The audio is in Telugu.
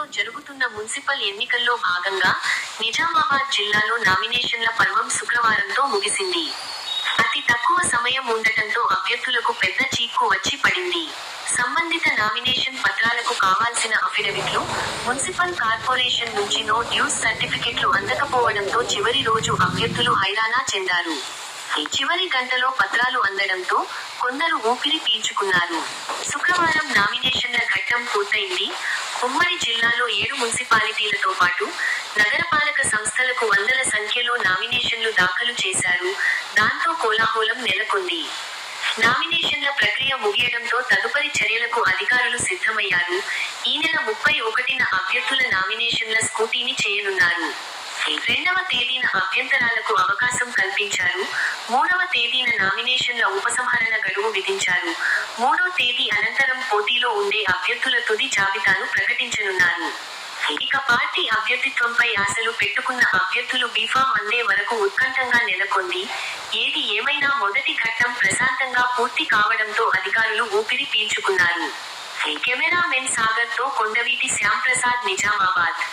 జిల్లాలో జరుగుతున్న మున్సిపల్ ఎన్నికల్లో భాగంగా నిజామాబాద్ జిల్లాలో నామినేషన్ల పర్వం శుక్రవారంతో ముగిసింది. అతి తక్కువ సమయం ఉండటంతో అభ్యర్థులకు పెద్ద చిక్కు వచ్చి పడింది. సంబంధిత నామినేషన్ పత్రాలకు కావాల్సిన అఫిడవిట్లు, మున్సిపల్ కార్పొరేషన్ నుంచి నో డ్యూస్ సర్టిఫికెట్లు అందకపోవడంతో చివరి రోజు అభ్యర్థులు హైరానా చెందారు. చివరి గంటలో పత్రాలు అందడంతో కొందరు ఊపిరి పీల్చుకున్నారు. శుక్రవారం నామినేషన్ల ఘట్టం పూర్తయింది. ఉమ్మడి జిల్లాలో 7 మున్సిపాలిటీలతో పాటు నగరపాలక సంస్థలకు వందల సంఖ్యలో నామినేషన్లు దాఖలు చేశారు. దాంతో కోలాహలం నెలకొంది. నామినేషన్ల ప్రక్రియ ముగియడంతో తదుపరి చర్యలకు అధికారులు సిద్ధమయ్యారు. ఈ నెల 31న అభ్యర్థుల నామినేషన్ల స్క్రూటీనీ చేయనున్నారు. 2వ తేదీన అభ్యంతరాలకు అవకాశం కల్పించారు. 3వ తేదీన నామినేషన్ల ఉపసంహరణ గడువు విధించారు. 3వ తేదీ అనంతరం పోటీలో ఉండే అభ్యర్థుల తుది జాబితాను ప్రకటించనున్నారు. ఇక పార్టీ అభ్యర్థిత్వంపై ఆశలు పెట్టుకున్న అభ్యర్థులు బీఫామ్ అందే వరకు ఉత్కంఠంగా నెలకొంది. ఏది ఏమైనా మొదటి ఘట్టం ప్రశాంతంగా పూర్తి కావడంతో అధికారులు ఊపిరి పీల్చుకున్నారు. కెమెరామెన్ సాగర్ తో కొండవీటి శ్యాంప్రసాద్, నిజామాబాద్.